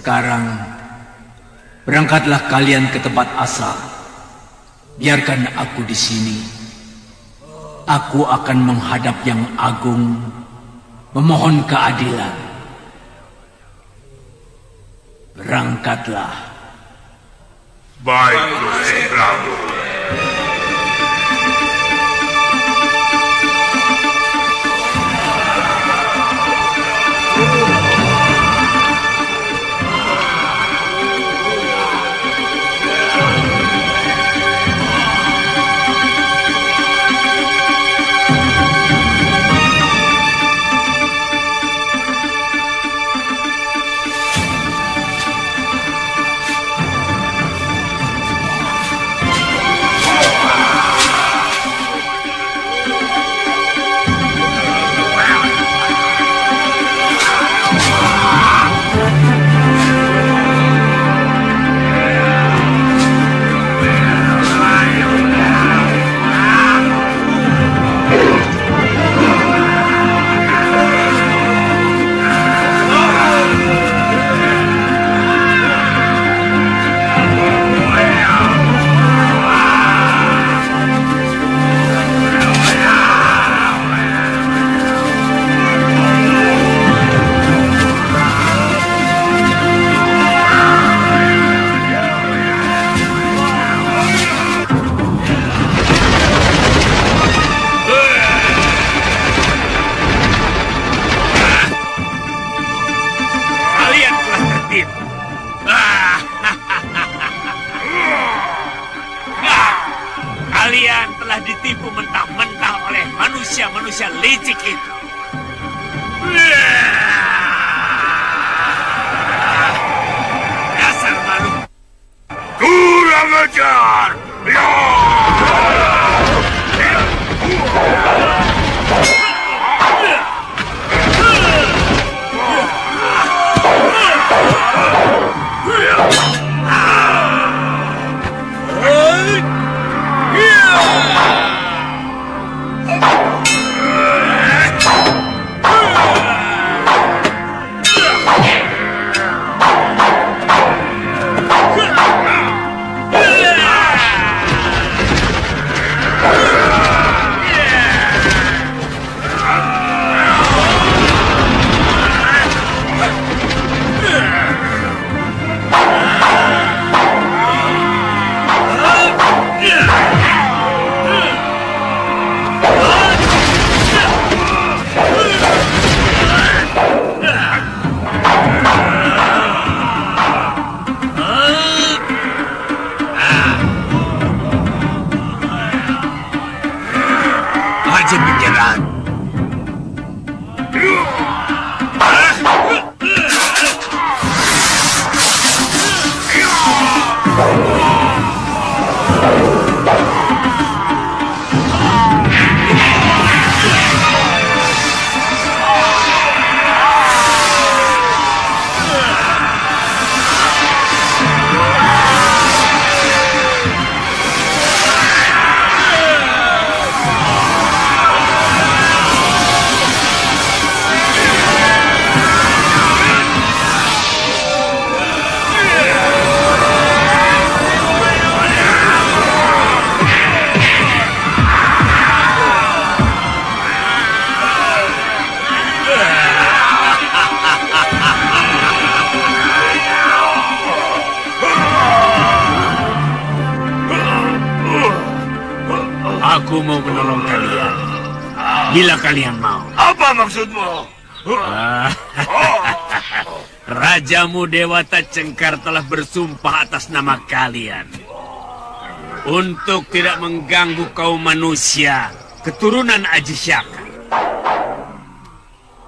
Sekarang, berangkatlah kalian ke tempat asal. Biarkan aku di sini. Aku akan menghadap Yang Agung, memohon keadilan. Berangkatlah. Baik, Gusti Prabu. Kalian telah ditipu mentah-mentah oleh manusia-manusia licik itu. Dasar makhluk Kurang ajar! wajib menyerang. Aku mau menolong kalian. Bila kalian mau. Apa maksudmu? Rajamu Dewata Cengkar telah bersumpah atas nama kalian untuk tidak mengganggu kaum manusia keturunan Aji Syaka.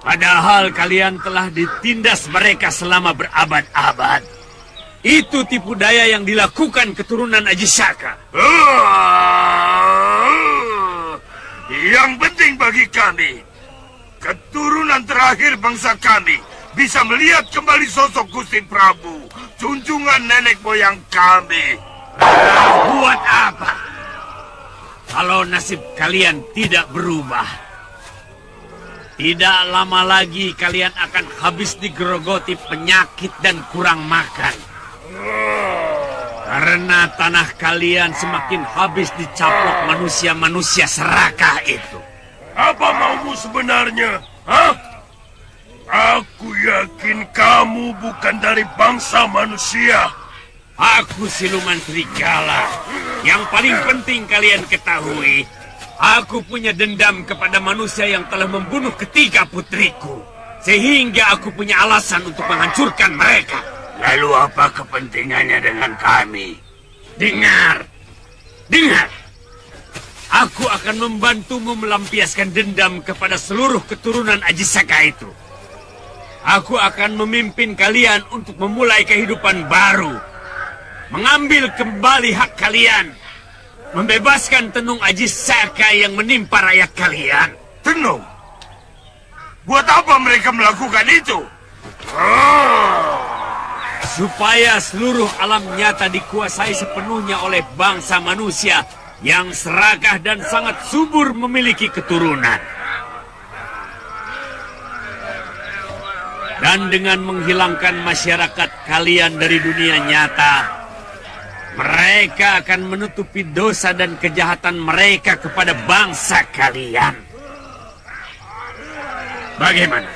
Padahal kalian telah ditindas mereka selama berabad-abad. Itu tipu daya yang dilakukan keturunan Aji Syaka. Yang penting bagi kami, keturunan terakhir bangsa kami bisa melihat kembali sosok Gusti Prabu, junjungan nenek moyang kami. Buat apa? Kalau nasib kalian tidak berubah, tidak lama lagi kalian akan habis digerogoti penyakit dan kurang makan. Karena tanah kalian semakin habis dicaplok manusia-manusia serakah itu. Apa maumu sebenarnya? Hah? Aku yakin kamu bukan dari bangsa manusia. Aku siluman serigala. Yang paling penting kalian ketahui, aku punya dendam kepada manusia yang telah membunuh ketiga putriku. Sehingga aku punya alasan untuk menghancurkan mereka. Lalu apa kepentingannya dengan kami? Dengar. Aku akan membantumu melampiaskan dendam kepada seluruh keturunan Aji Syaka itu. Aku akan memimpin kalian untuk memulai kehidupan baru. Mengambil kembali hak kalian. Membebaskan tenung Aji Syaka yang menimpa rakyat kalian. Tenung? Buat apa mereka melakukan itu? Supaya seluruh alam nyata dikuasai sepenuhnya oleh bangsa manusia yang serakah dan sangat subur memiliki keturunan. Dan dengan menghilangkan masyarakat kalian dari dunia nyata, mereka akan menutupi dosa dan kejahatan mereka kepada bangsa kalian. Bagaimana?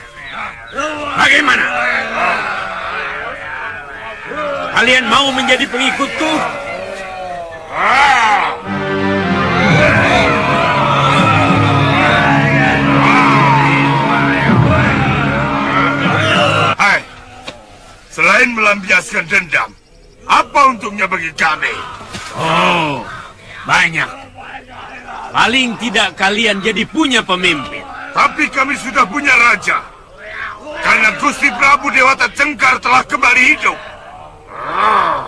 Kalian mau menjadi pengikutku? Hai, selain melampiaskan dendam, apa untungnya bagi kami? Oh, banyak. Paling tidak kalian jadi punya pemimpin. Tapi kami sudah punya raja. Karena Gusti Prabu Dewata Cengkar telah kembali hidup.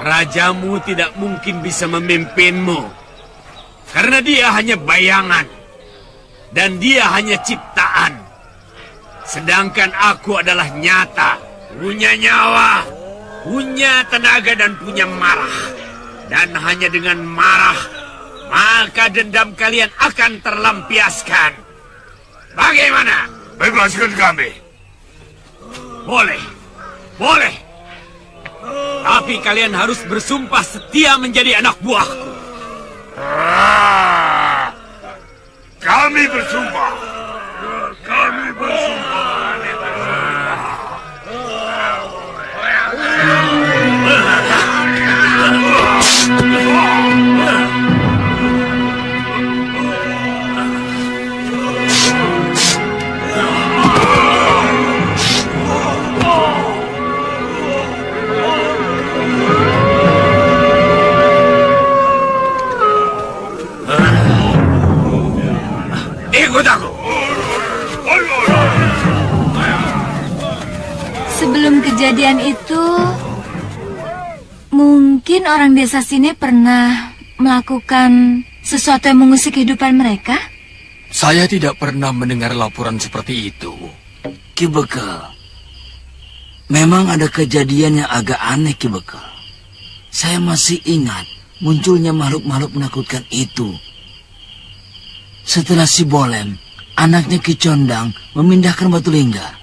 Rajamu tidak mungkin bisa memimpinmu. Karena dia hanya bayangan. Dan dia hanya ciptaan. Sedangkan aku adalah nyata. Punya nyawa. Punya tenaga dan punya marah. Dan hanya dengan marah, maka dendam kalian akan terlampiaskan. Bagaimana? Bebaskan kami. Boleh. Tapi kalian harus bersumpah setia menjadi anak buahku. Kami bersumpah. Ikut aku. Sebelum kejadian itu, mungkin orang desa sini pernah melakukan sesuatu yang mengusik kehidupan mereka? Saya tidak pernah mendengar laporan seperti itu. Ki Bekal, memang ada kejadian yang agak aneh, Ki Bekal. Saya masih ingat munculnya makhluk-makhluk menakutkan itu. Setelah si Bolem, anaknya Ki Condang, memindahkan Batu Lingga.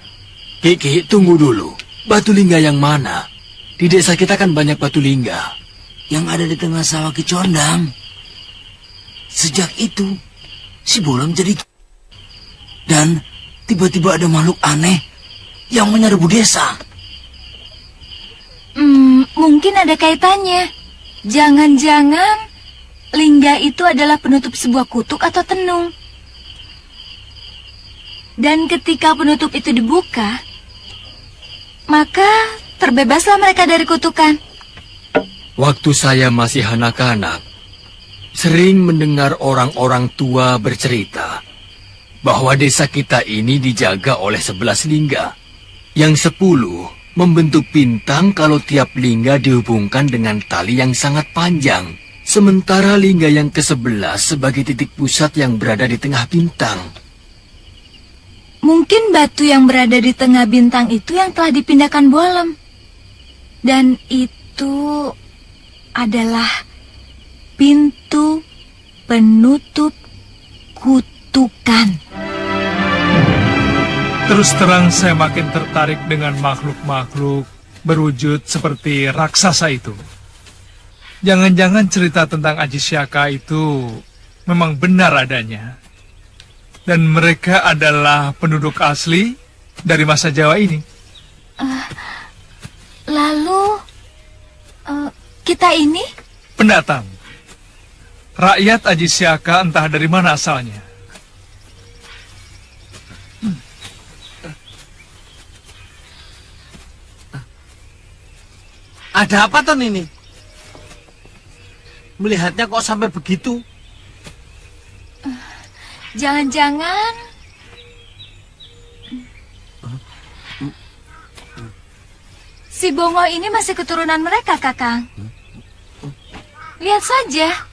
Kiki, tunggu dulu. Batu Lingga yang mana? Di desa kita kan banyak batu lingga. Yang ada di tengah sawah Ki Condang. Sejak itu, si Bolem jadi... Dan tiba-tiba ada makhluk aneh yang menyerbu desa. Mungkin ada kaitannya. Jangan-jangan lingga itu adalah penutup sebuah kutuk atau tenung. Dan ketika penutup itu dibuka, maka terbebaslah mereka dari kutukan. Waktu saya masih anak-anak, sering mendengar orang-orang tua bercerita bahwa desa kita ini dijaga oleh 11 lingga. Yang 10 membentuk bintang kalau tiap lingga dihubungkan dengan tali yang sangat panjang. Sementara lingga yang ke-11 sebagai titik pusat yang berada di tengah bintang. Mungkin batu yang berada di tengah bintang itu yang telah dipindahkan Boalem. Dan itu adalah pintu penutup kutukan. Terus terang saya makin tertarik dengan makhluk-makhluk berwujud seperti raksasa itu. Jangan-jangan cerita tentang Aji Syaka itu memang benar adanya. Dan mereka adalah penduduk asli dari masa Jawa ini. Lalu, kita ini? Pendatang. Rakyat Aji Syaka entah dari mana asalnya. Ada apa Ton ini? Melihatnya kok sampai begitu? Jangan-jangan si Bongo ini masih keturunan mereka, Kakang. Lihat saja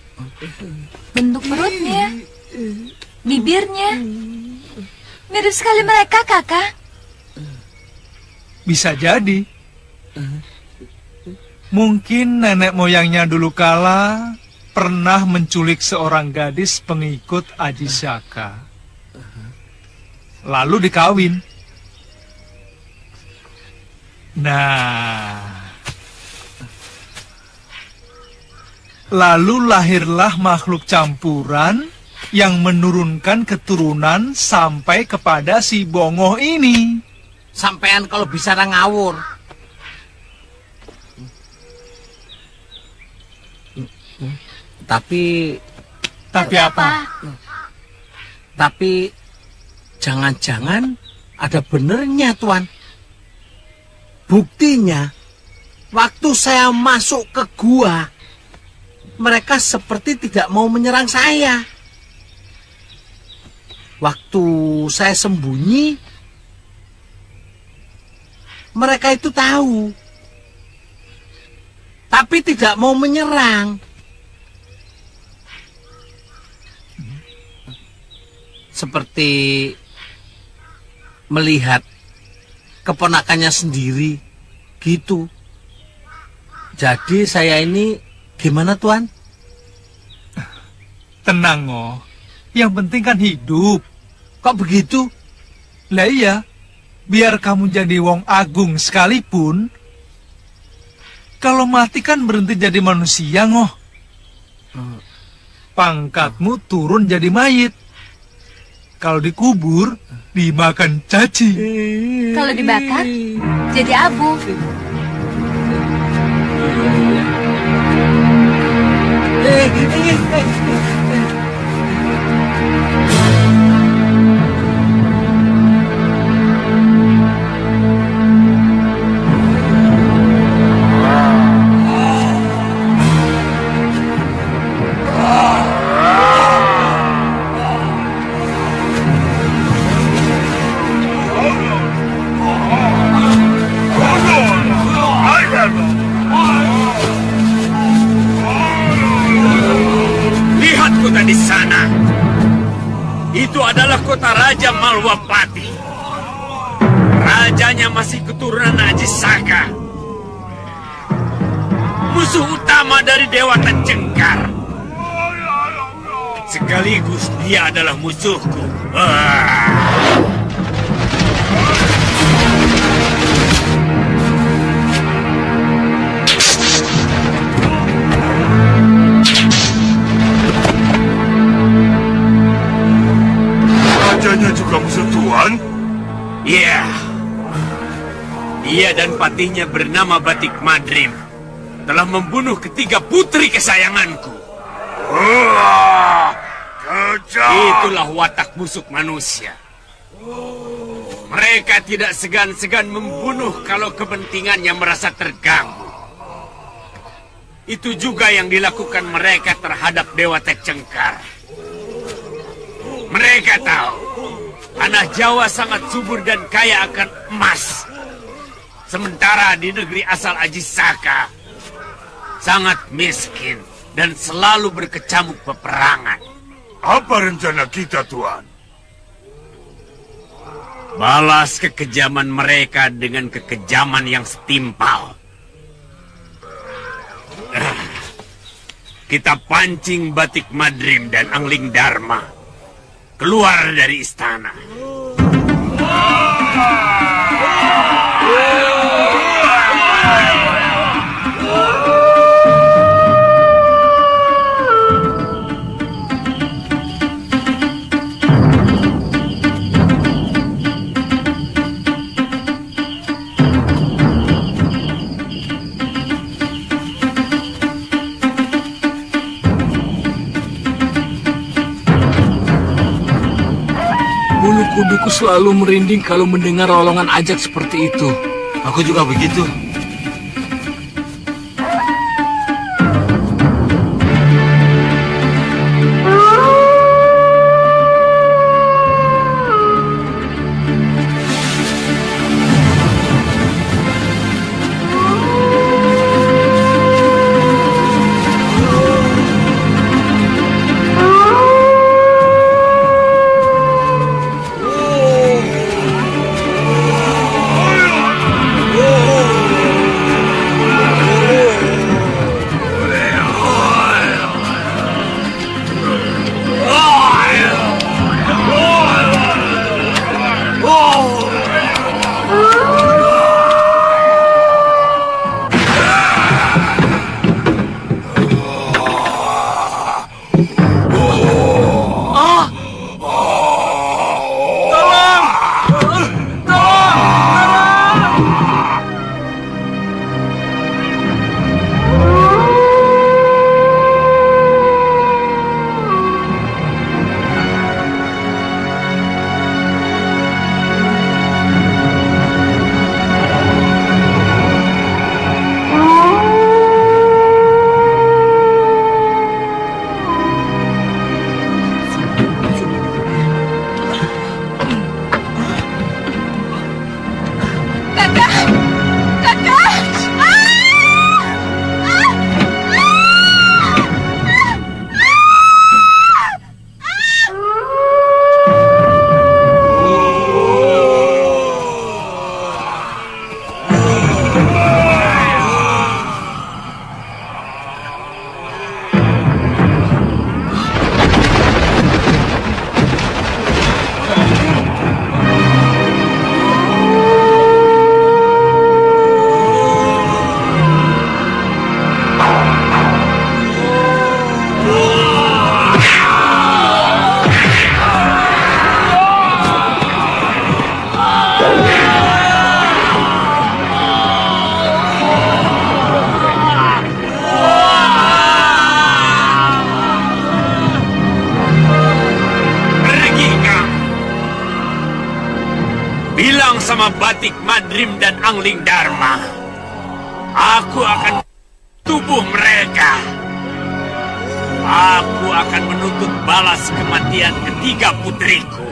bentuk perutnya, bibirnya, mirip sekali mereka, Kakang. Bisa jadi. Mungkin nenek moyangnya dulu kala pernah menculik seorang gadis pengikut Aji Syaka. Lalu dikawin. Nah, lalu lahirlah makhluk campuran yang menurunkan keturunan sampai kepada si Bongo ini. Sampean kalau bisa ngawur. Tapi apa? Tapi jangan-jangan ada benernya, Tuan. Buktinya, waktu saya masuk ke gua, mereka seperti tidak mau menyerang saya. Waktu saya sembunyi, mereka itu tahu, tapi tidak mau menyerang. Seperti melihat keponakannya sendiri, gitu. Jadi saya ini gimana, Tuan? Tenang, Oh. Yang penting kan hidup. Kok begitu? Lah iya, biar kamu jadi wong agung sekalipun, kalau mati kan berhenti jadi manusia, Ngoh. Pangkatmu turun jadi mayit. Kalau dikubur, dimakan cacing. Kalau dibakar, jadi abu. Lihat kota di sana. Itu adalah kota Raja Malwapati. Rajanya masih keturunan Aji Saka. Musuh utama dari Dewata Cengkar. Sekaligus dia adalah musuhku. Rajanya juga musuh Tuan? Iya. Dia dan patihnya bernama Batik Madrim telah membunuh ketiga putri kesayanganku. Wah, kejam. Itulah watak busuk manusia. Mereka tidak segan-segan membunuh kalau kepentingannya merasa terganggu. Itu juga yang dilakukan mereka terhadap Dewa Tek Cengkar. Mereka tahu tanah Jawa sangat subur dan kaya akan emas. Sementara di negeri asal Aji Saka sangat miskin dan selalu berkecamuk peperangan. Apa rencana kita, Tuan? Balas kekejaman mereka dengan kekejaman yang setimpal. Kita pancing Batik Madrim dan Angling Dharma keluar dari istana. Bulu kuduku selalu merinding kalau mendengar rolongan ajak seperti itu. Aku juga begitu. Sama Batik Madrim dan Angling Dharma, aku akan tubuh mereka. Aku akan menuntut balas kematian ketiga putriku.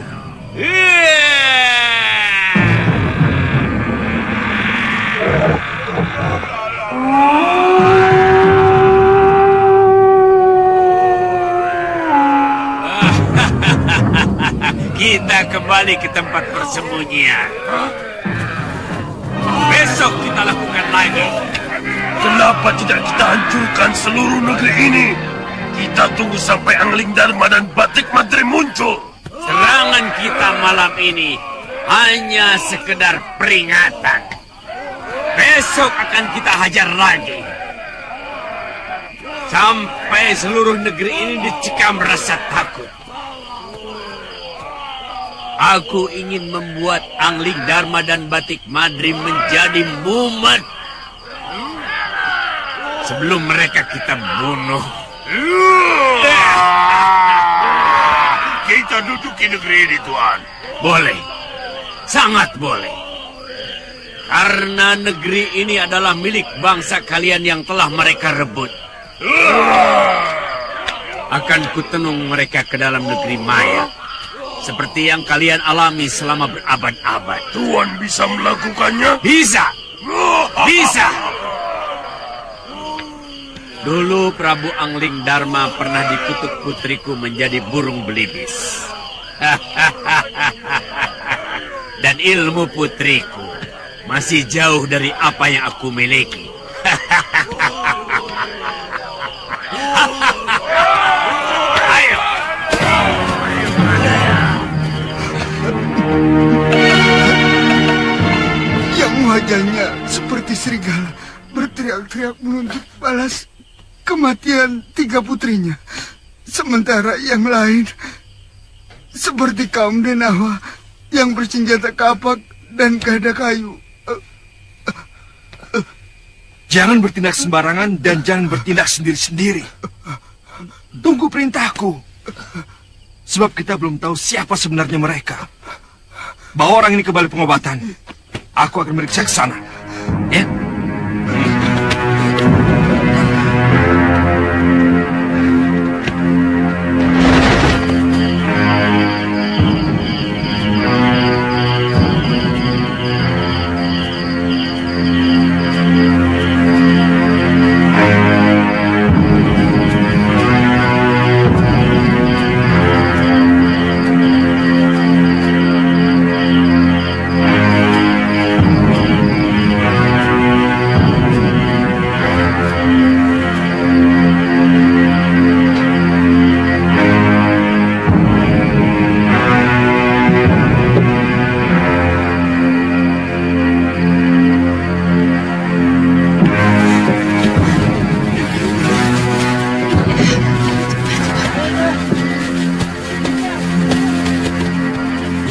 Kita kembali ke tempat persembunyian. Besok kita lakukan lagi. Kenapa tidak kita hancurkan seluruh negeri ini? Kita tunggu sampai Angling Dharma dan Batik Madrim muncul. Serangan kita malam ini hanya sekedar peringatan. Besok akan kita hajar lagi. Sampai seluruh negeri ini dicekam rasa takut. Aku ingin membuat Angling Dharma dan Batik Madrim menjadi mumet. Sebelum mereka kita bunuh. Kita duduki negeri ini, Tuan. Boleh. Sangat boleh. Karena negeri ini adalah milik bangsa kalian yang telah mereka rebut. Akan kutenung mereka ke dalam negeri maya. Seperti yang kalian alami selama berabad-abad. Tuan bisa melakukannya? Bisa! Bisa! Dulu Prabu Angling Dharma pernah dikutuk putriku menjadi burung belibis. Dan ilmu putriku masih jauh dari apa yang aku miliki. Ayo. Yang wajahnya seperti serigala berteriak-teriak menuntut balas kematian 3 putrinya. Sementara yang lain seperti kaum Denawa yang bersenjata kapak dan gada kayu. Jangan bertindak sembarangan dan jangan bertindak sendiri-sendiri. Tunggu perintahku. Sebab kita belum tahu siapa sebenarnya mereka. Bawa orang ini ke balai pengobatan. Aku akan meriksa ke sana. Ya.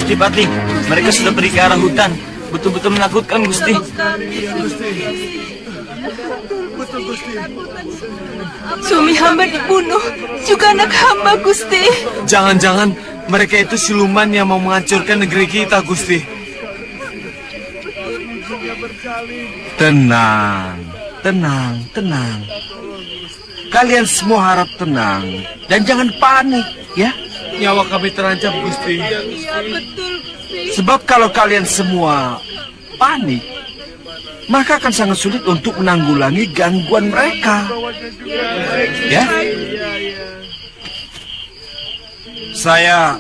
Gusti Patling, mereka sudah pergi ke arah hutan. Betul-betul menakutkan, Gusti. Suami hamba dibunuh, juga anak hamba, Gusti. Jangan-jangan mereka itu siluman yang mau menghancurkan negeri kita, Gusti. Tenang, tenang, tenang. Kalian semua harap tenang dan jangan panik, ya. Nyawa kami terancam, Gusti. Iya, betul, Gusti. Sebab kalau kalian semua panik, maka akan sangat sulit untuk menanggulangi gangguan mereka. Ya? Saya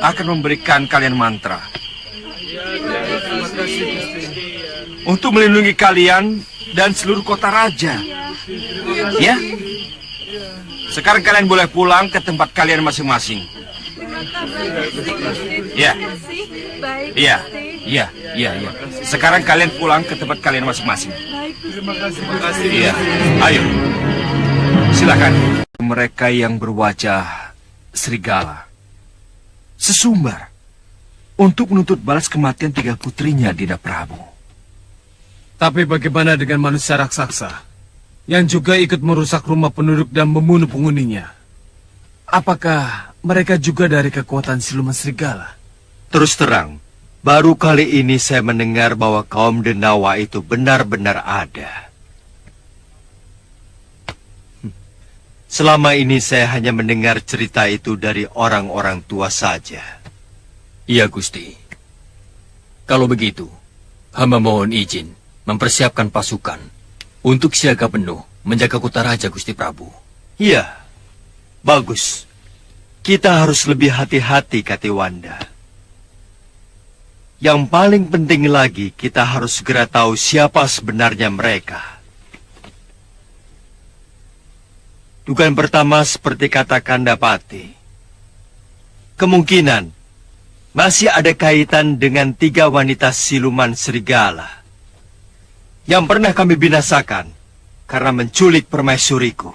akan memberikan kalian mantra untuk melindungi kalian dan seluruh kota raja. Ya? Sekarang kalian boleh pulang ke tempat kalian masing-masing. Ya. Iya, iya, iya, iya. Sekarang kalian pulang ke tempat kalian masing-masing. Terima kasih. Iya. Ayo. Silakan. Mereka yang berwajah serigala sesumbar untuk menuntut balas kematian 3 putrinya, Dinda Prabu. Tapi bagaimana dengan manusia raksasa yang juga ikut merusak rumah penduduk dan membunuh penghuninya? Apakah mereka juga dari kekuatan siluman serigala? Terus terang, baru kali ini saya mendengar bahwa kaum Denawa itu benar-benar ada. Selama ini saya hanya mendengar cerita itu dari orang-orang tua saja. Iya, Gusti. Kalau begitu, hamba mohon izin mempersiapkan pasukan untuk siaga penuh menjaga kota raja, Gusti Prabu. Iya, bagus. Kita harus lebih hati-hati, Katiwanda. Yang paling penting lagi, kita harus segera tahu siapa sebenarnya mereka. Dugaan pertama seperti kata Kandapati. Kemungkinan masih ada kaitan dengan 3 wanita siluman serigala yang pernah kami binasakan karena menculik permaisuriku.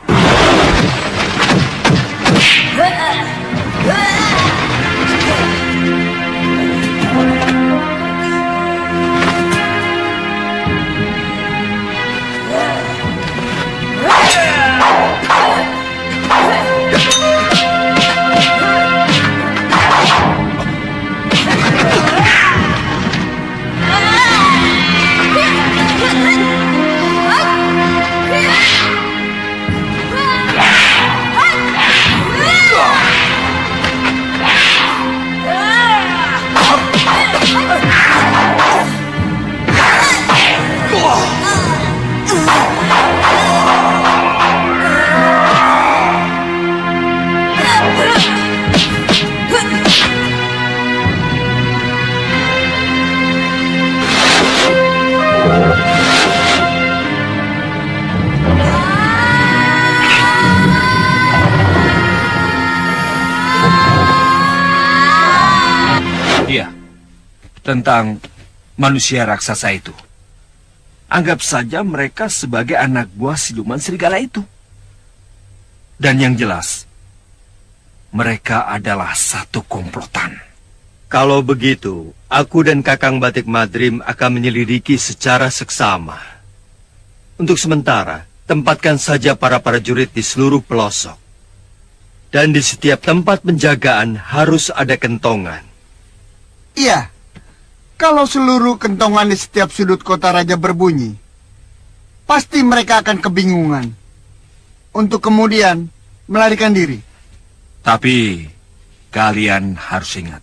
tentang manusia raksasa itu. Anggap saja mereka sebagai anak buah siluman serigala itu. Dan yang jelas, mereka adalah satu komplotan. Kalau begitu, aku dan Kakang Batik Madrim akan menyelidiki secara seksama. Untuk sementara, tempatkan saja para prajurit di seluruh pelosok. Dan di setiap tempat penjagaan harus ada kentongan. Iya, kalau seluruh kentongan di setiap sudut kota raja berbunyi, pasti mereka akan kebingungan untuk kemudian melarikan diri. Tapi kalian harus ingat,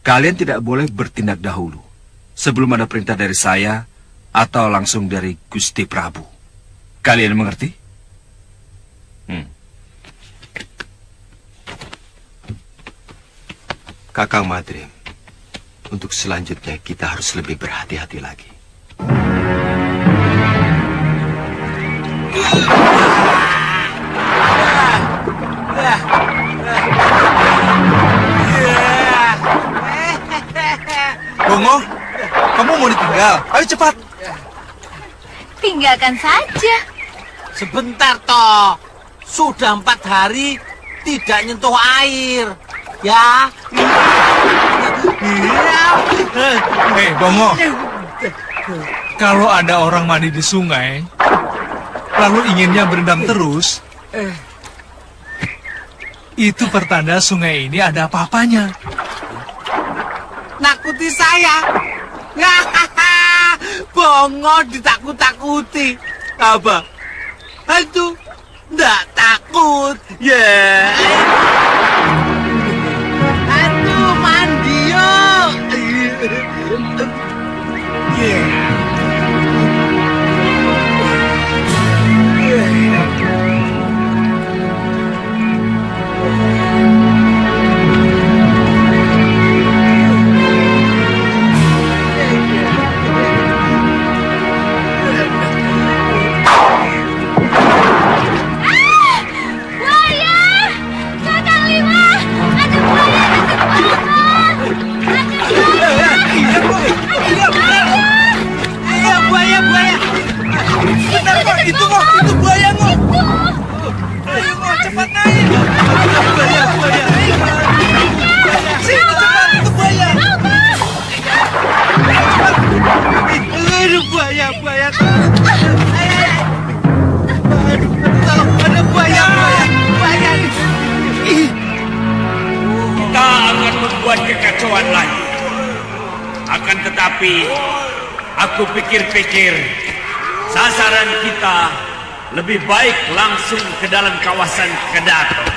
kalian tidak boleh bertindak dahulu sebelum ada perintah dari saya atau langsung dari Gusti Prabu. Kalian mengerti? Kakang Madrim, untuk selanjutnya kita harus lebih berhati-hati lagi. Bongo, kamu mau ditinggal? Ayo cepat. Tinggalkan saja. Sebentar toh. Sudah 4 hari tidak nyentuh air. Ya. Hei, Bongo. Kalau ada orang mandi di sungai, lalu inginnya berendam terus, itu pertanda sungai ini ada apa-apanya. Nakuti saya. Bongo ditakut-takuti. Apa? Aduh, nggak takut. Ya. Aduh, mandi yuk. Itu buaya, Ngo. Ayo, Ngo, cepat naik. Buaya. Sini, cepat, itu buaya. Aduh, buaya. Aduh, ada buaya. Kita akan membuat kekacauan lagi. Akan tetapi, aku pikir-pikir, sasaran kita lebih baik langsung ke dalam kawasan Kedaton.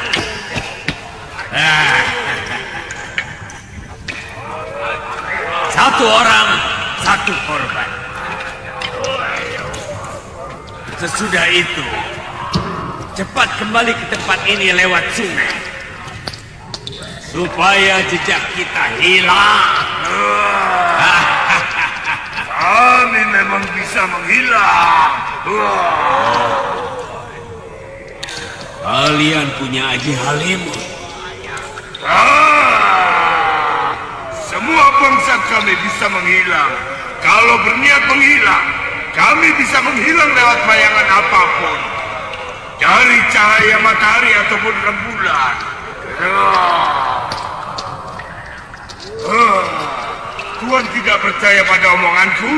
Satu orang, satu korban. Sesudah itu, cepat kembali ke tempat ini lewat sungai, supaya jejak kita hilang. Kami memang bisa menghilang. Kalian punya Aji Halim. Semua bangsa kami bisa menghilang. Kalau berniat menghilang, kami bisa menghilang lewat bayangan apapun. Dari cahaya matahari ataupun rembulan. Tuhan tidak percaya pada omonganku?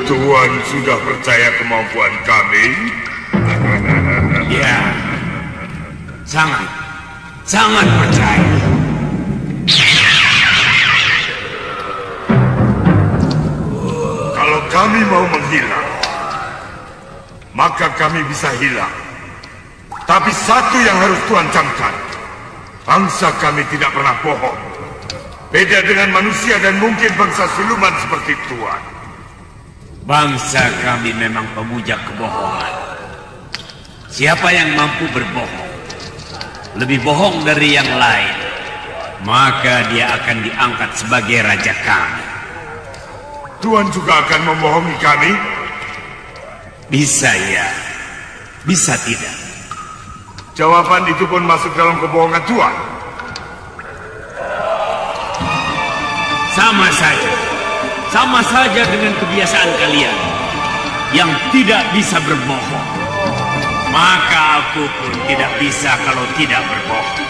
Tuhan sudah percaya kemampuan kami? Ya, sangat percaya. Kalau kami mau menghilang, maka kami bisa hilang. Tapi satu yang harus Tuhan camkan, bangsa kami tidak pernah bohong. Beda dengan manusia dan mungkin bangsa siluman seperti Tuhan. Bangsa kami memang pemuja kebohongan. Siapa yang mampu berbohong, lebih bohong dari yang lain, maka dia akan diangkat sebagai raja kami. Tuan juga akan membohongi kami? Bisa ya, bisa tidak. Jawaban itu pun masuk dalam kebohongan Tuan. Sama saja dengan kebiasaan kalian yang tidak bisa berbohong. Maka aku pun tidak bisa kalau tidak berbohong.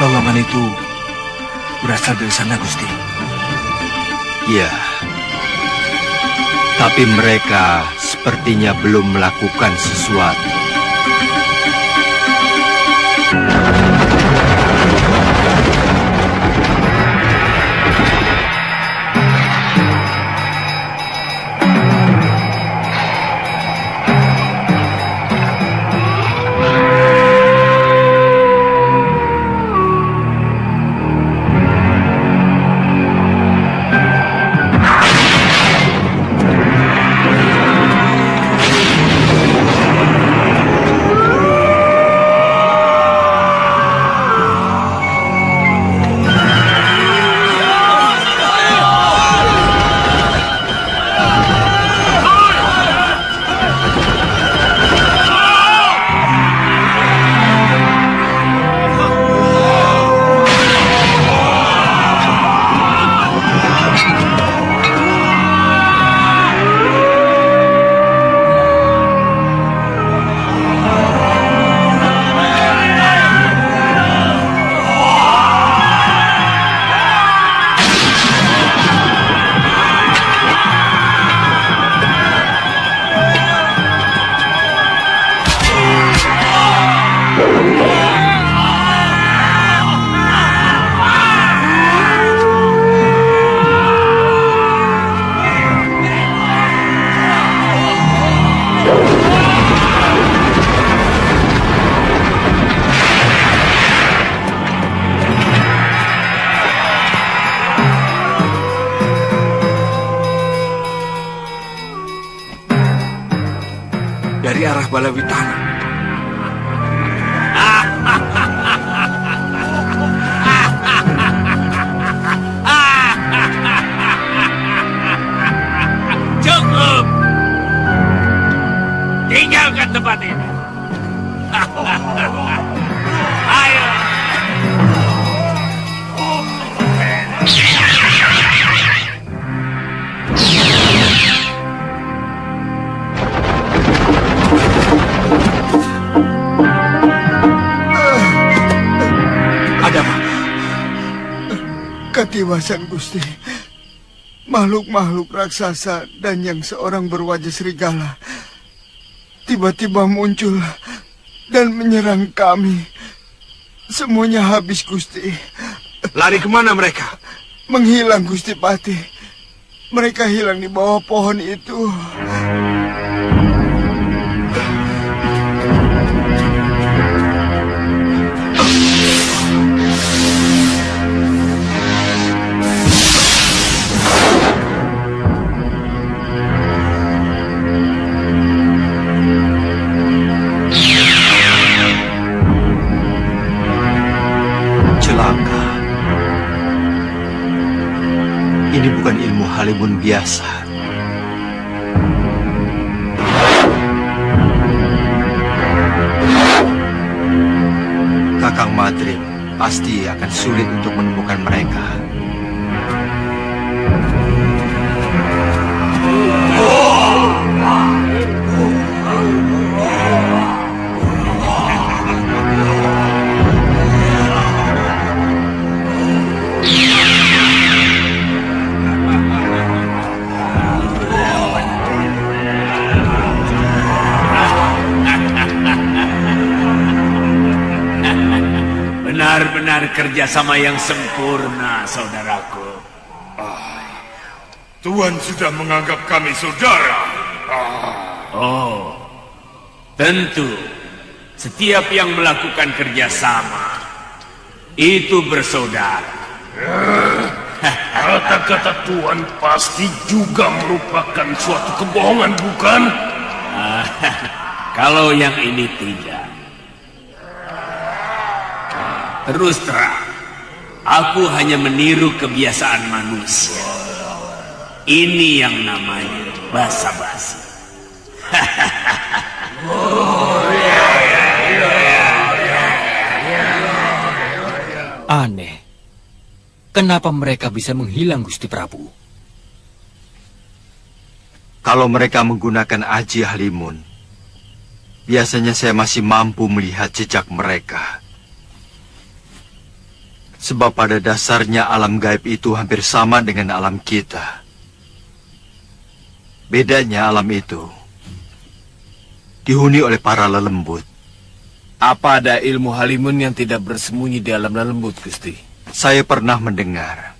Lolongan itu berasal dari sana, Gusti. Ya, tapi mereka sepertinya belum melakukan sesuatu. Dari arah Balawitana. Cukup! Tinggalkan tempat ini. Ayo! Ketiwasan Gusti, makhluk-makhluk raksasa dan yang seorang berwajah serigala tiba-tiba muncul dan menyerang kami. Semuanya habis, Gusti. Lari kemana mereka? Menghilang, Gusti Patih. Mereka hilang di bawah pohon itu. Celaka. Ini bukan ilmu Halimun biasa. Kakang Madrim pasti akan sulit untuk menemukan mereka. Benar-benar kerjasama yang sempurna, saudaraku. Tuan sudah menganggap kami saudara. Oh, tentu. Setiap yang melakukan kerjasama itu bersaudara. Kata-kata Tuan pasti juga merupakan suatu kebohongan, bukan? Kalau yang ini tidak. Terus terang, aku hanya meniru kebiasaan manusia. Ini yang namanya basa-basi. Aneh. Kenapa mereka bisa menghilang, Gusti Prabu? Kalau mereka menggunakan aji Halimun, biasanya saya masih mampu melihat jejak mereka. Sebab pada dasarnya alam gaib itu hampir sama dengan alam kita. Bedanya alam itu dihuni oleh para lelembut. Apa ada ilmu Halimun yang tidak bersembunyi di alam lelembut, Gusti? Saya pernah mendengar.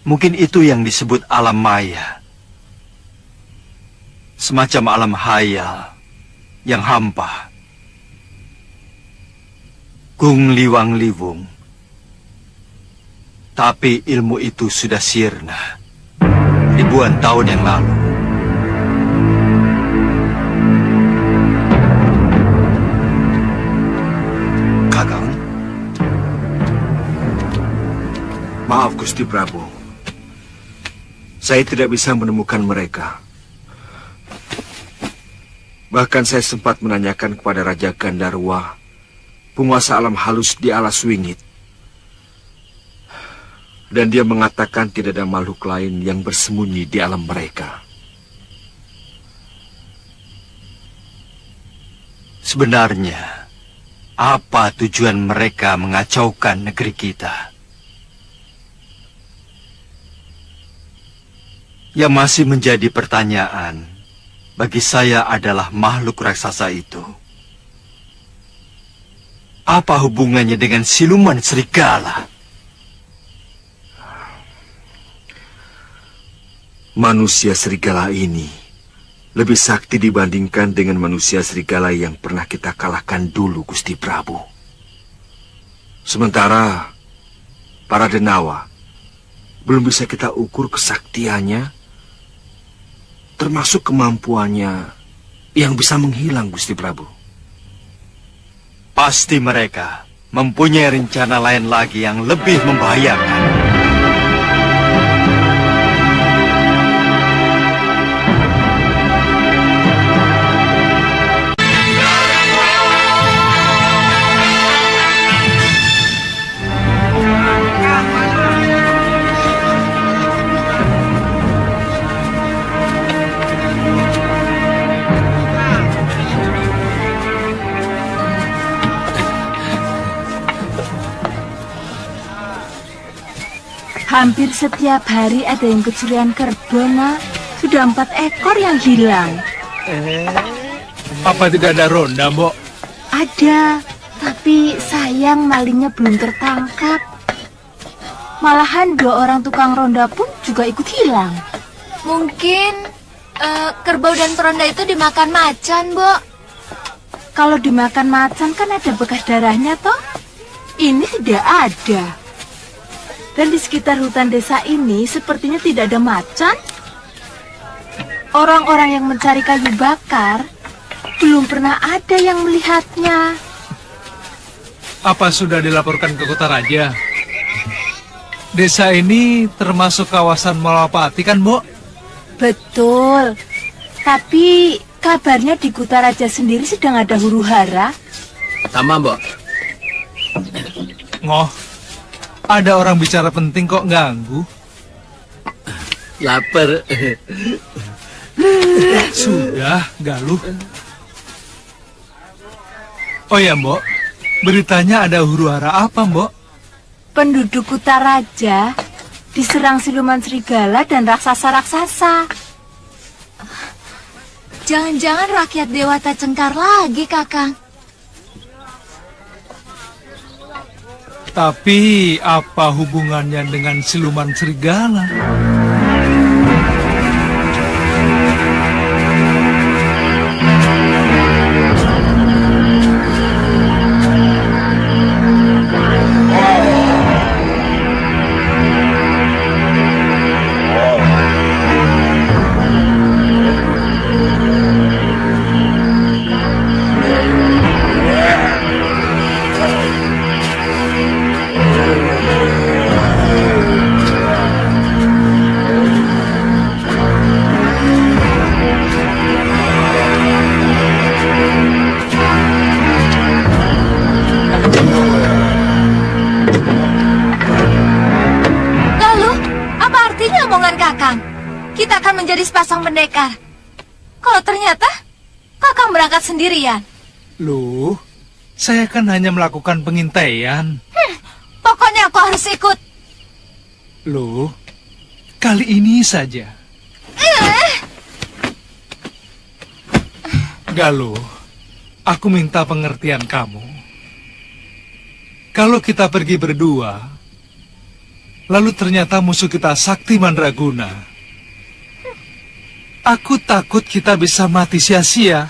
Mungkin itu yang disebut alam maya. Semacam alam hayal yang hampa. Gung Liwang Liwung. Tapi ilmu itu sudah sirna ribuan tahun yang lalu. Kakang, maaf Gusti Prabu, saya tidak bisa menemukan mereka. Bahkan saya sempat menanyakan kepada Raja Gandarwa, penguasa alam halus di alas wingit. Dan dia mengatakan tidak ada makhluk lain yang bersembunyi di alam mereka. Sebenarnya, apa tujuan mereka mengacaukan negeri kita? Yang masih menjadi pertanyaan bagi saya adalah makhluk raksasa itu. Apa hubungannya dengan siluman serigala? Manusia serigala ini lebih sakti dibandingkan dengan manusia serigala yang pernah kita kalahkan dulu, Gusti Prabu. Sementara para denawa belum bisa kita ukur kesaktiannya, termasuk kemampuannya yang bisa menghilang, Gusti Prabu. Pasti mereka mempunyai rencana lain lagi yang lebih membahayakan. Hampir setiap hari ada yang kecurian kerbau, Nak. Sudah 4 ekor yang hilang. Apa tidak ada ronda, Mbok? Ada, tapi sayang malingnya belum tertangkap. Malahan 2 orang tukang ronda pun juga ikut hilang. Mungkin kerbau dan peronda itu dimakan macan, Bo. Kalau dimakan macan kan ada bekas darahnya toh. Ini tidak ada. Dan di sekitar hutan desa ini sepertinya tidak ada macan. Orang-orang yang mencari kayu bakar belum pernah ada yang melihatnya. Apa sudah dilaporkan ke kota raja? Desa ini termasuk kawasan Malapati kan, Mbok? Betul. Tapi kabarnya di kota raja sendiri sedang ada huru-hara. Sama, Mbok. Ngoh, ada orang bicara penting kok ganggu? Laper. Sudah, Galuh. Oh ya, Mbok. Beritanya ada huru-hara apa, Mbok? Penduduk kota raja diserang siluman serigala dan raksasa-raksasa. Jangan-jangan rakyat Dewata Cengkar lagi, Kakang. Tapi apa hubungannya dengan siluman serigala? Kita akan menjadi sepasang pendekar. Kalau ternyata Kakang berangkat sendirian. Loh, saya kan hanya melakukan pengintaian. Pokoknya aku harus ikut. Loh, kali ini saja. Galuh, aku minta pengertian kamu. Kalau kita pergi berdua, lalu ternyata musuh kita Sakti Mandraguna. Aku takut kita bisa mati sia-sia.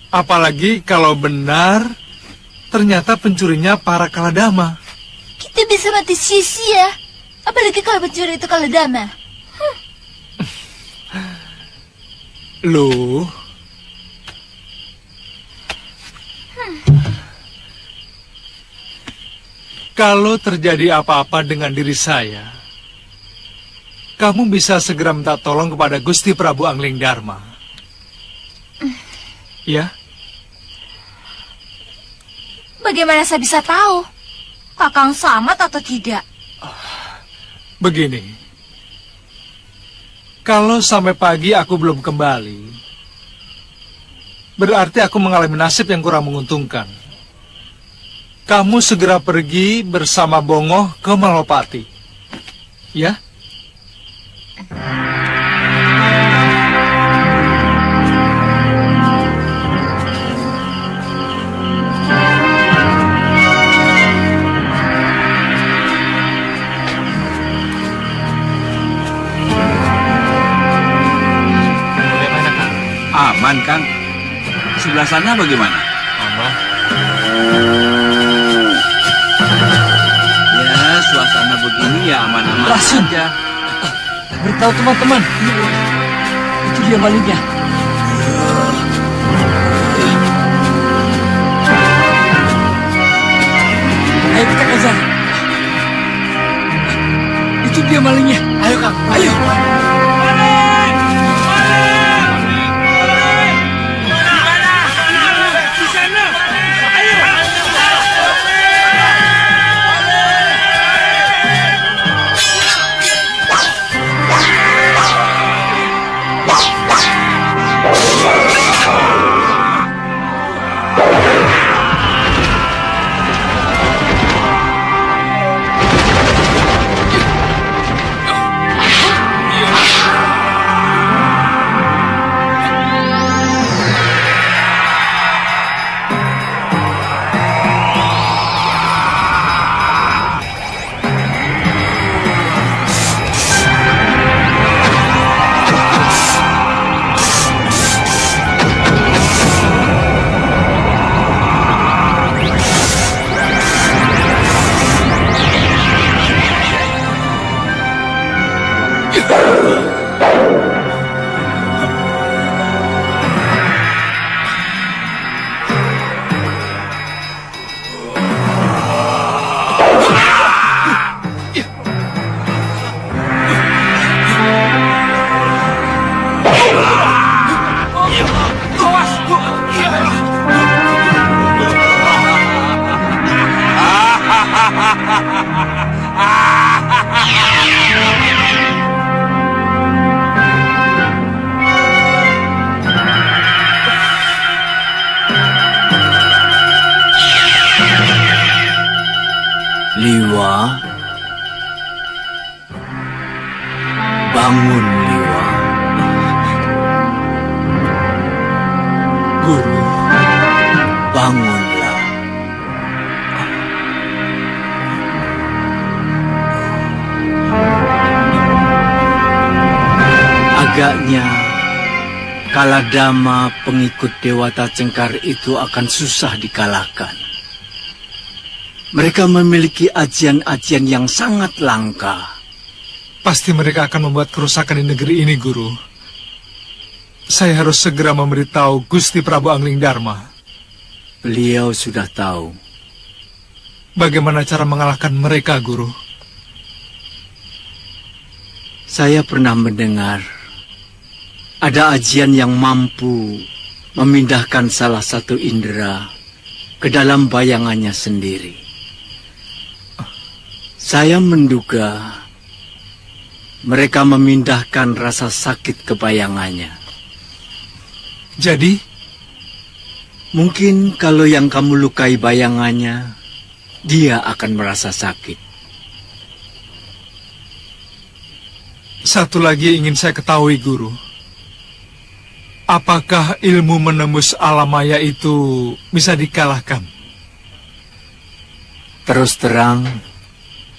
Apalagi kalau benar ternyata pencurinya para Kaladama. Kita bisa mati sia-sia. Apalagi kalau pencuri itu Kaladama. Loh. Kalau terjadi apa-apa dengan diri saya, kamu bisa segera minta tolong kepada Gusti Prabu Angling Dharma. Ya? Bagaimana saya bisa tahu? Kakang selamat atau tidak? Begini. Kalau sampai pagi aku belum kembali, berarti aku mengalami nasib yang kurang menguntungkan. Kamu segera pergi bersama Bongoh ke Malopati. Ya? Aman, Kang. Sebelah sana bagaimana? Aman. Ya, suasana begini ya aman-aman Rasul. saja. Beritahu teman-teman, itu dia malingnya. Ayo kita kejar. Itu dia malingnya. Ayo Kang, ayo. Liwa, bangun Liwa. Guru, Bangunlah. Agaknya Kaladama pengikut Dewata Cengkar itu akan susah dikalahkan. Mereka memiliki ajian-ajian yang sangat langka. Pasti mereka akan membuat kerusakan di negeri ini, Guru. Saya harus segera memberitahu Gusti Prabu Angling Dharma. Beliau sudah tahu. Bagaimana cara mengalahkan mereka, Guru? Saya pernah mendengar ada ajian yang mampu memindahkan salah satu indera ke dalam bayangannya sendiri. Saya menduga mereka memindahkan rasa sakit ke bayangannya. Jadi? Mungkin kalau yang kamu lukai bayangannya, dia akan merasa sakit. Satu lagi ingin saya ketahui, Guru. Apakah ilmu menembus alam maya itu bisa dikalahkan? Terus terang,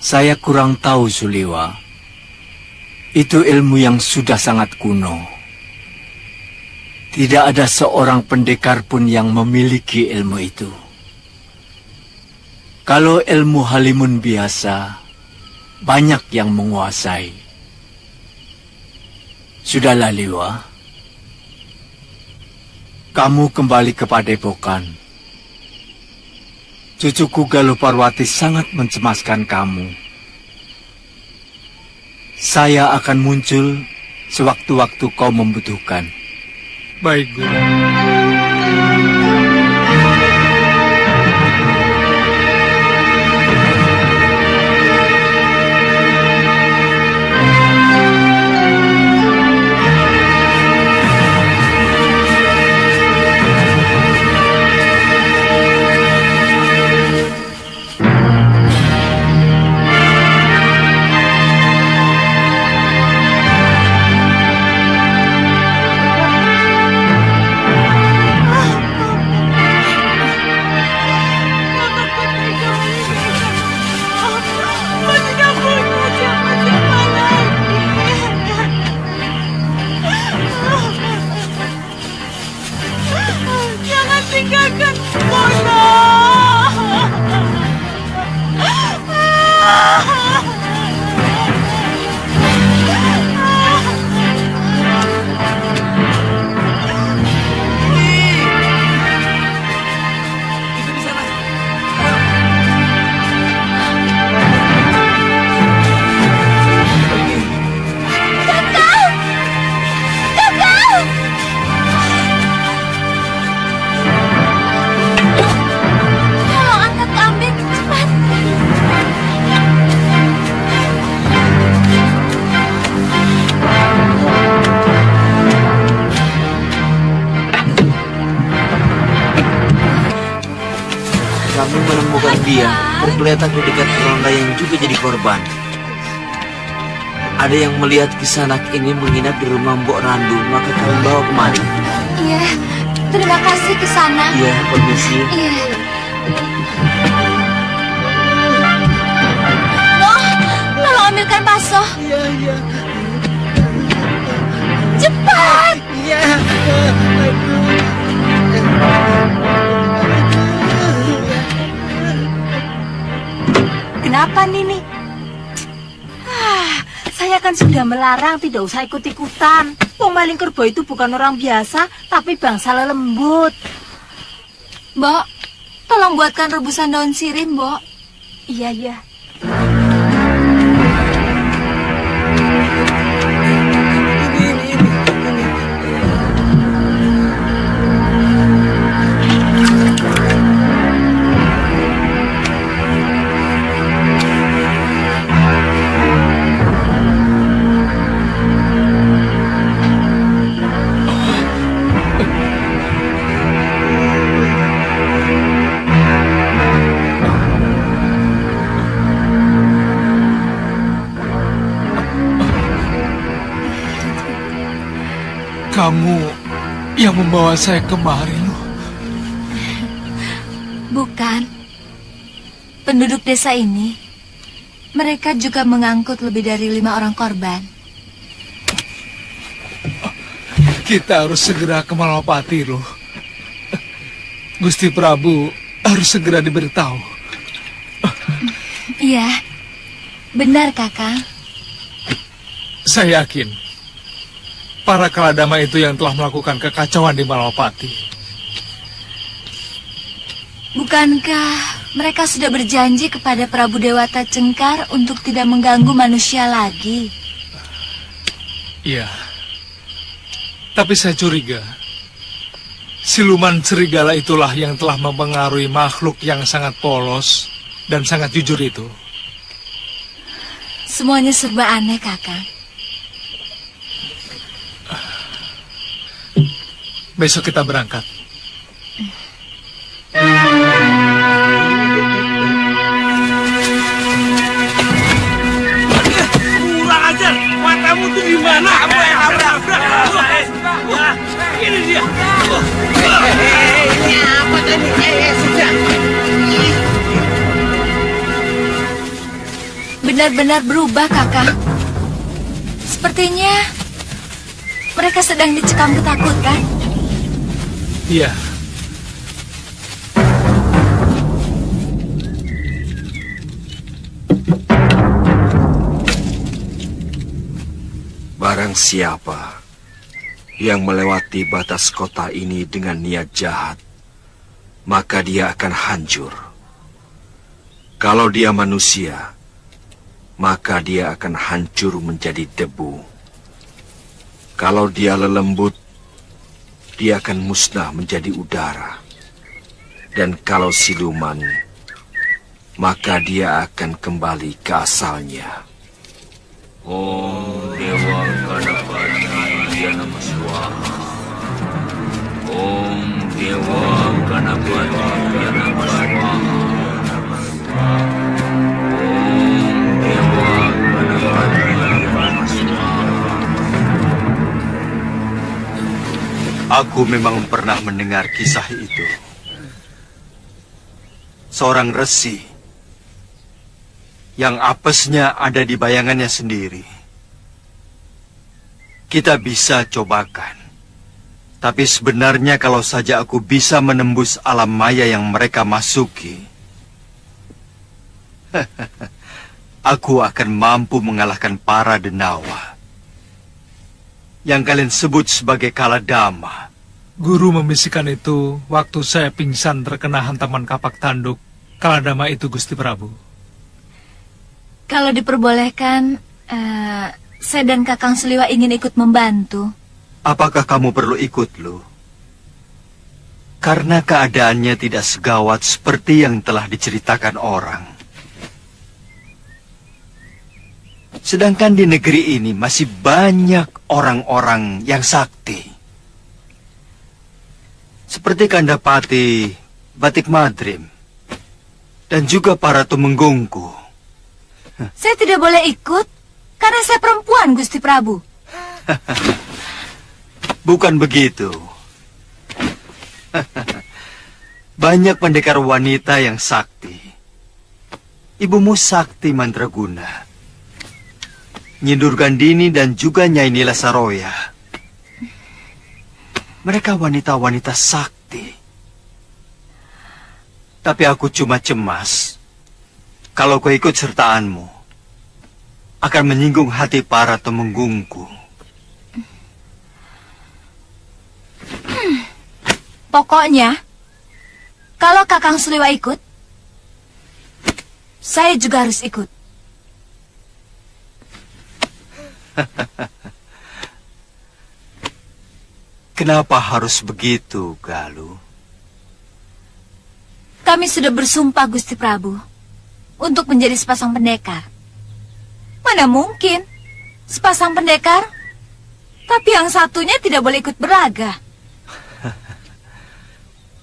saya kurang tahu, Suliwa. Itu ilmu yang sudah sangat kuno. Tidak ada seorang pendekar pun yang memiliki ilmu itu. Kalau ilmu halimun biasa, banyak yang menguasai. Sudahlah, Liwa. Kamu kembali ke Padepokan. Cucuku Galuh Parwati sangat mencemaskan kamu. Saya akan muncul sewaktu-waktu kau membutuhkan. Baik, Guru. Kami menemukan dia tergeletak di dekat ronda yang juga jadi korban. Ada yang melihat Kisanak ini menginap di rumah Mbok Randu, maka kami bawa kemari. Iya, terima kasih Kisana. Iya, permisi. Iya. Loh, tolong ambilkan bakso. Iya, iya. Cepat. Iya. Kenapa Nini? Saya kan sudah melarang tidak usah ikut-ikutan. Pemaling kerbau itu bukan orang biasa, tapi bangsa lembut. Mbok, tolong buatkan rebusan daun sirih, Mbok. Iya, iya. kamu yang membawa saya kemari, Lu. Bukan. Penduduk desa ini, mereka juga mengangkut lebih dari 5 orang korban. Kita harus segera ke Malapati, Lu. Gusti Prabu harus segera diberitahu. Iya, benar Kakang. Saya yakin para Kaladama itu yang telah melakukan kekacauan di Malapati. Bukankah mereka sudah berjanji kepada Prabu Dewata Cengkar untuk tidak mengganggu manusia lagi? Iya. Tapi saya curiga, siluman serigala itulah yang telah mempengaruhi makhluk yang sangat polos dan sangat jujur itu. Semuanya serba aneh, Kakang. Besok kita berangkat. Kurang ajar, matamu tuh di mana? Kamu yang abrak. Ini dia. Ini apa tadi? Sudah. Benar-benar berubah, Kakang. Sepertinya mereka sedang dicekam ketakutan. Iya. Barang siapa yang melewati batas kota ini dengan niat jahat, maka dia akan hancur. Kalau dia manusia, maka dia akan hancur menjadi debu. Kalau dia lelembut, dia akan musnah menjadi udara. Dan kalau siluman, maka dia akan kembali ke asalnya. Om Dewa Ganapati Yanama Swaha. Om Dewa Ganapati Yanama Swaha. Om Dewa Ganapati Yanama Swaha. Aku memang pernah mendengar kisah itu. Seorang resi yang apesnya ada di bayangannya sendiri. Kita bisa cobakan. Tapi sebenarnya kalau saja aku bisa menembus alam maya yang mereka masuki, aku akan mampu mengalahkan para denawa yang kalian sebut sebagai Kaladama. Guru membisikkan itu waktu saya pingsan terkena hantaman kapak tanduk Kaladama itu, Gusti Prabu. Kalau diperbolehkan, saya dan Kakang Seliwa ingin ikut membantu. Apakah kamu perlu ikut, Lu? Karena keadaannya tidak segawat seperti yang telah diceritakan orang. Sedangkan di negeri ini masih banyak orang-orang yang sakti. Seperti Kandapati, Batik Madrim, dan juga para Tumenggungku. Saya tidak boleh ikut, karena saya perempuan, Gusti Prabu. Bukan begitu. Banyak pendekar wanita yang sakti. Ibumu Sakti Mandraguna, Nyi Durgandini, dan juga Nyai Nila Saroya. Mereka wanita-wanita sakti. Tapi aku cuma cemas kalau keikut sertaanmu akan menyinggung hati para temenggungku. Pokoknya, kalau Kakang Seliwa ikut, saya juga harus ikut. Kenapa harus begitu, Galuh? Kami sudah bersumpah, Gusti Prabu, untuk menjadi sepasang pendekar. Mana mungkin sepasang pendekar, tapi yang satunya tidak boleh ikut beraga.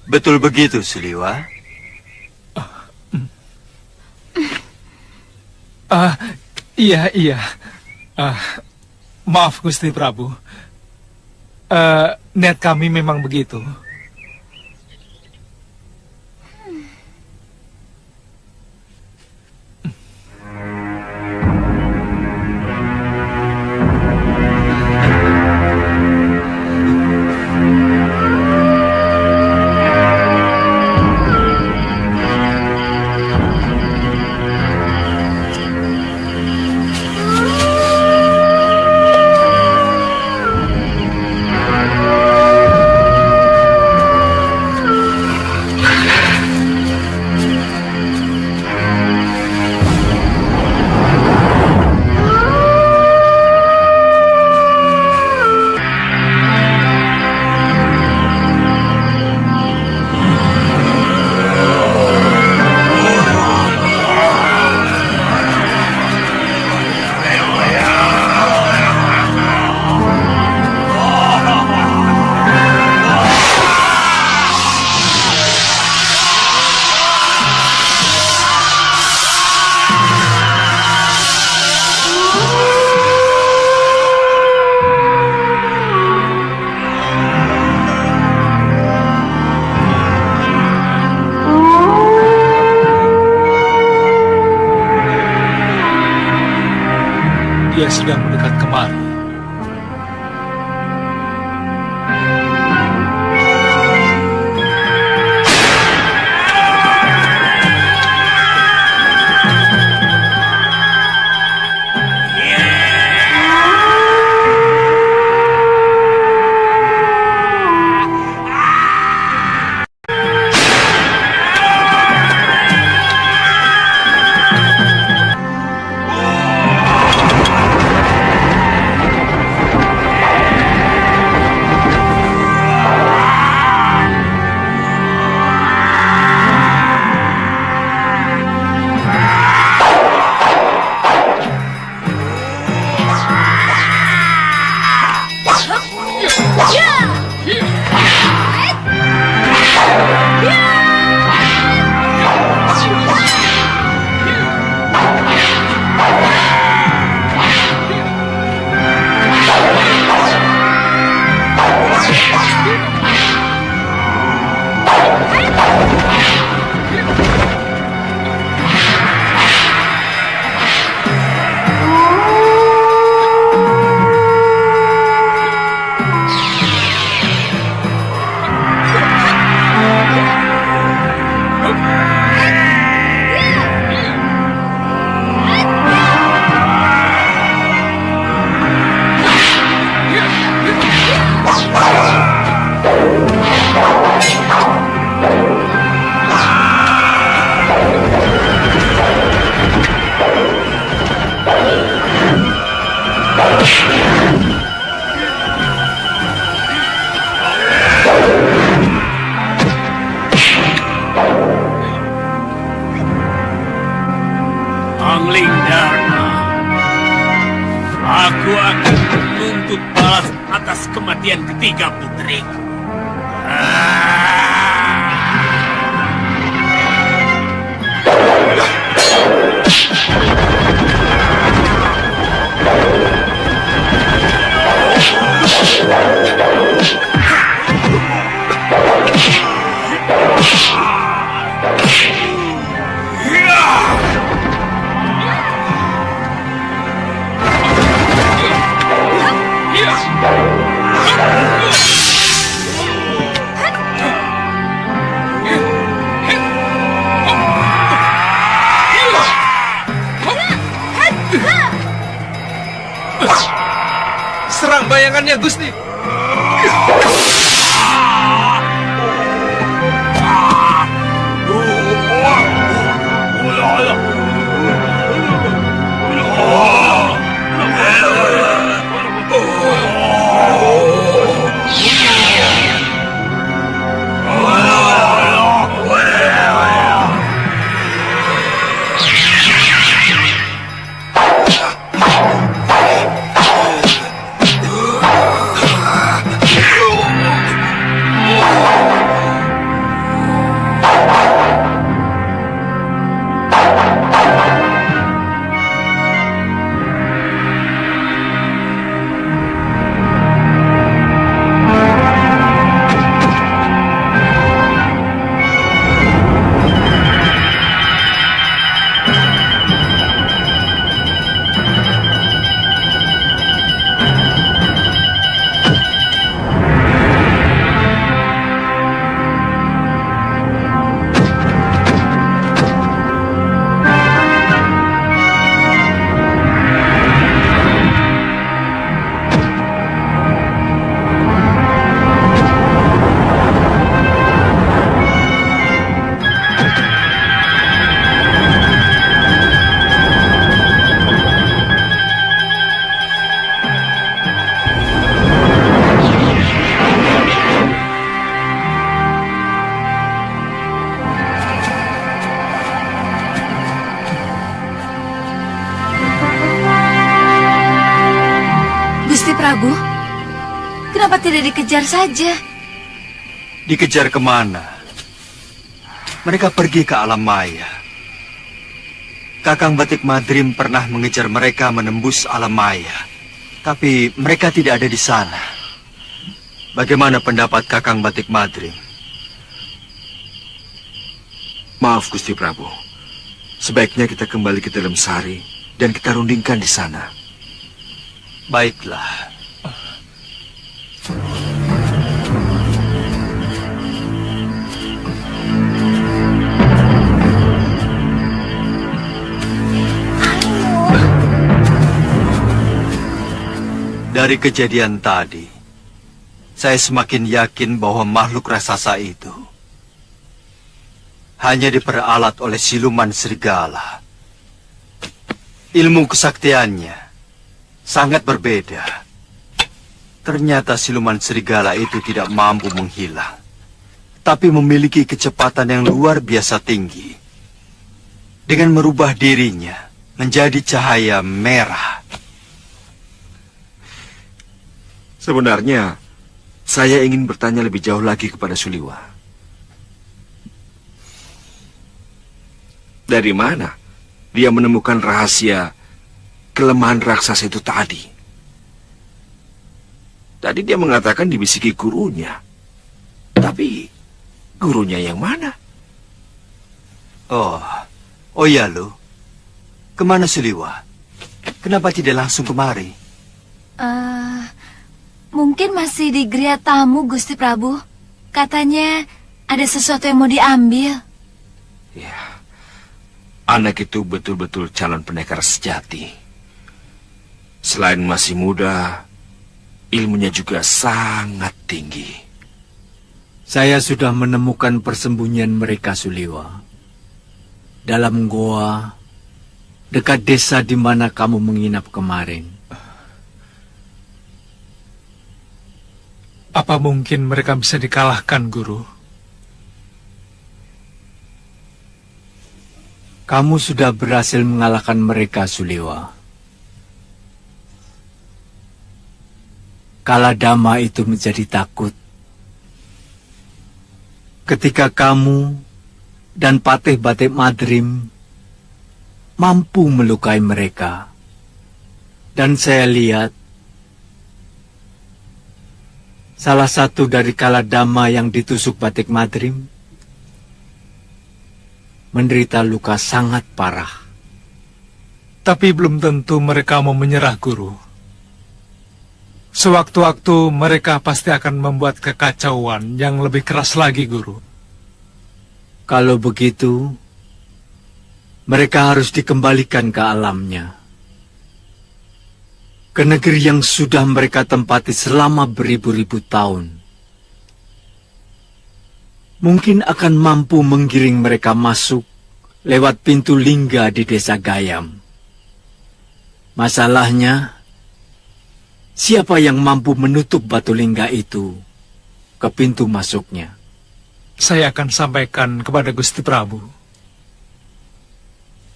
Betul begitu, Seliwa? Iya. Maaf, Gusti Prabu. Niat kami memang begitu. Dia sudah mendekat kemari. Angling Dharma, aku akan menuntut balas atas kematian ketiga putriku. Serang bayangannya, Gusti. Prabu, kenapa tidak dikejar saja? Dikejar kemana? Mereka pergi ke alam maya. Kakang Batik Madrim pernah mengejar mereka menembus alam maya. Tapi mereka tidak ada di sana. Bagaimana pendapat Kakang Batik Madrim? Maaf Gusti Prabu. Sebaiknya kita kembali ke dalam sari dan kita rundingkan di sana. Baiklah. Dari kejadian tadi, saya semakin yakin bahwa makhluk raksasa itu hanya diperalat oleh siluman serigala. Ilmu kesaktiannya sangat berbeda. Ternyata siluman serigala itu tidak mampu menghilang, tapi memiliki kecepatan yang luar biasa tinggi. Dengan merubah dirinya menjadi cahaya merah. Sebenarnya, saya ingin bertanya lebih jauh lagi kepada Suliwa. Dari mana dia menemukan rahasia kelemahan raksasa itu tadi? Tadi dia mengatakan dibisiki gurunya. Tapi, gurunya yang mana? Oh ya lo. Kemana Suliwa? Kenapa tidak langsung kemari? Mungkin masih di geria tamu, Gusti Prabu. Katanya ada sesuatu yang mau diambil. Ya, anak itu betul-betul calon pendekar sejati. Selain masih muda, ilmunya juga sangat tinggi. Saya sudah menemukan persembunyian mereka, Suliwa. Dalam goa, dekat desa di mana kamu menginap kemarin. Apa mungkin mereka bisa dikalahkan, Guru? Kamu sudah berhasil mengalahkan mereka, Suliwa. Kaladama itu menjadi takut ketika kamu dan Patih Batik Madrim mampu melukai mereka. Dan saya lihat salah satu dari Kaladama yang ditusuk Batik Madrim menderita luka sangat parah. Tapi belum tentu mereka mau menyerah, Guru. Sewaktu-waktu mereka pasti akan membuat kekacauan yang lebih keras lagi, Guru. Kalau begitu, mereka harus dikembalikan ke alamnya. Ke negeri yang sudah mereka tempati selama beribu-ribu tahun. Mungkin akan mampu menggiring mereka masuk lewat pintu lingga di desa Gayam. Masalahnya, siapa yang mampu menutup batu lingga itu ke pintu masuknya? Saya akan sampaikan kepada Gusti Prabu.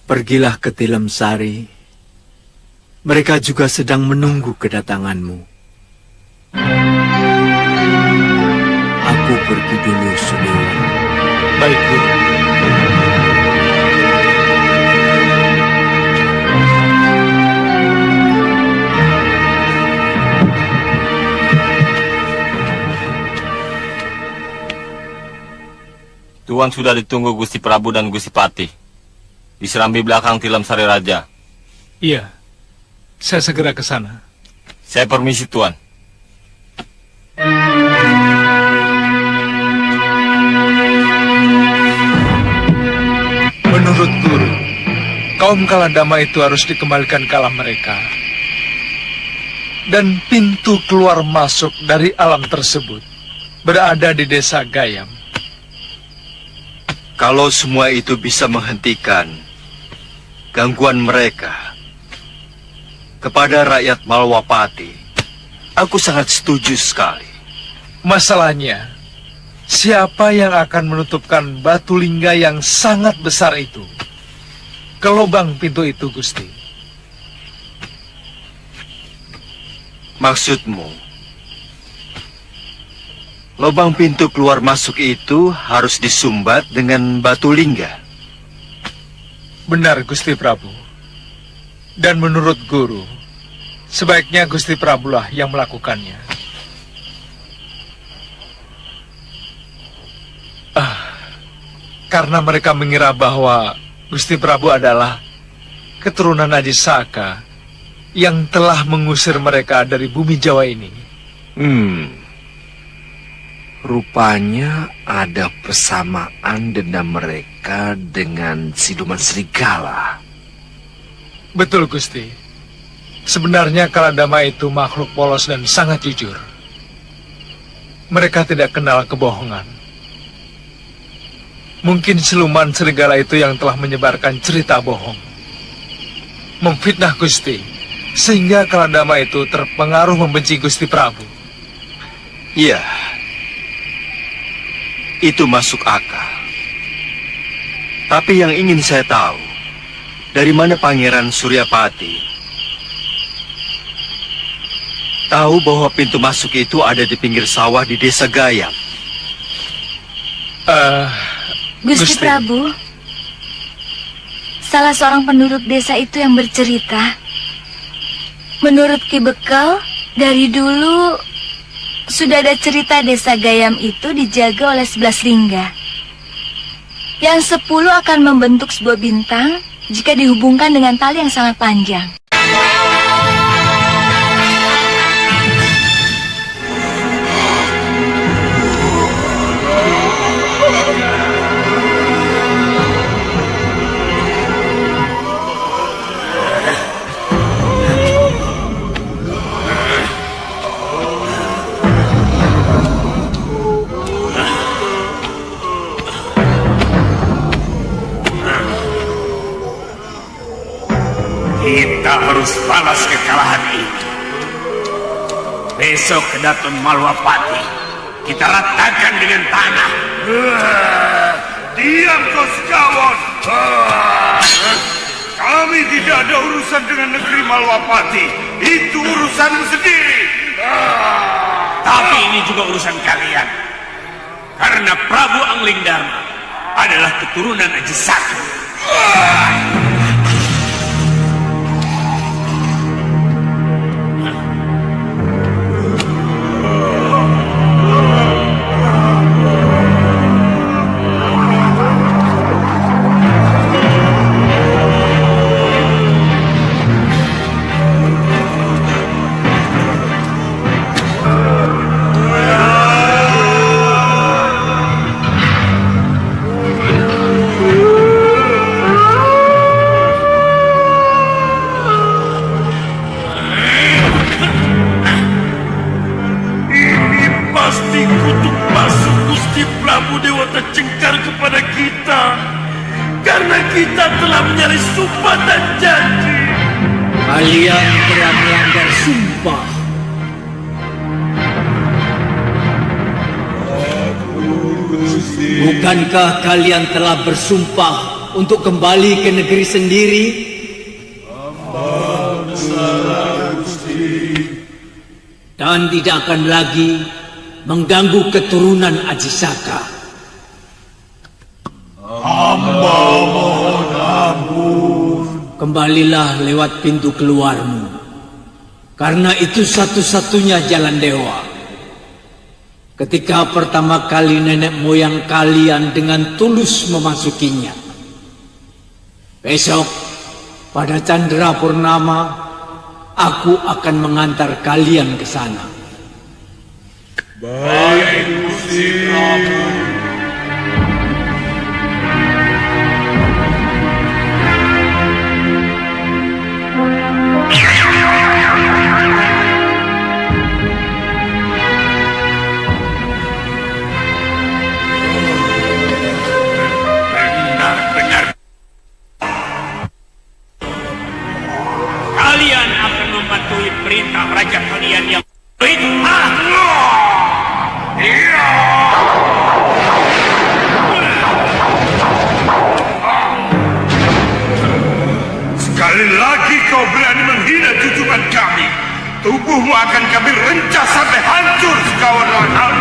Pergilah ke Tilem Sari. Mereka juga sedang menunggu kedatanganmu. Aku pergi dulu, Suliwa. Baik, Guru. Tuan sudah ditunggu Gusti Prabu dan Gusti Patih. Di serambi belakang Tilem Sari Raja. Iya. Saya segera ke sana. Saya permisi, Tuan. Menurut Guru, kaum Kaladama itu harus dikembalikan ke alam mereka. Dan pintu keluar masuk dari alam tersebut berada di desa Gayam. Kalau semua itu bisa menghentikan gangguan mereka kepada rakyat Malwapati, aku sangat setuju sekali. Masalahnya, siapa yang akan menutupkan batu lingga yang sangat besar itu ke lubang pintu itu, Gusti? Maksudmu, lubang pintu keluar masuk itu harus disumbat dengan batu lingga? Benar, Gusti Prabu. Dan menurut guru, sebaiknya Gusti Prabu lah yang melakukannya. Karena mereka mengira bahwa Gusti Prabu adalah keturunan Ajisaka yang telah mengusir mereka dari bumi Jawa ini. Rupanya ada persamaan dendam mereka dengan siluman serigala. Betul, Gusti. Sebenarnya Kaladama itu makhluk polos dan sangat jujur. Mereka tidak kenal kebohongan. Mungkin siluman serigala itu yang telah menyebarkan cerita bohong, memfitnah Gusti, sehingga Kaladama itu terpengaruh membenci Gusti Prabu. Iya, itu masuk akal. Tapi yang ingin saya tahu, dari mana Pangeran Suryapati tahu bahwa pintu masuk itu ada di pinggir sawah di desa Gayam? Gusti Prabu, salah seorang penduduk desa itu yang bercerita. Menurut Ki Bekel, dari dulu sudah ada cerita desa Gayam itu dijaga oleh 11 lingga. Yang 10 akan membentuk sebuah bintang jika dihubungkan dengan tali yang sangat panjang. Kita harus balas kekalahan ini. Besok ke Daton Malwapati, kita ratakan dengan tanah. Diam kau sekawan. Kami tidak ada urusan dengan negeri Malwapati. Itu urusanmu sendiri. Tapi ini juga urusan kalian. Karena Prabu Anglingdarma adalah keturunan Ajisaka. Kalian telah melanggar sumpah. Bukankah kalian telah bersumpah untuk kembali ke negeri sendiri? Dan tidak akan lagi mengganggu keturunan Ajisaka. Hamba mohon ampun. Kembalilah lewat pintu keluarmu, karena itu satu-satunya jalan dewa. Ketika pertama kali nenek moyang kalian dengan tulus memasukinya. Besok, pada Candra Purnama, aku akan mengantar kalian ke sana. Baik, Gusti Prabu. Kalian akan mematuhi perintah raja kalian yang Sekali lagi kau berani menghina junjungan kami. Tubuhmu akan kami rencah sampai hancur sekawan lahar.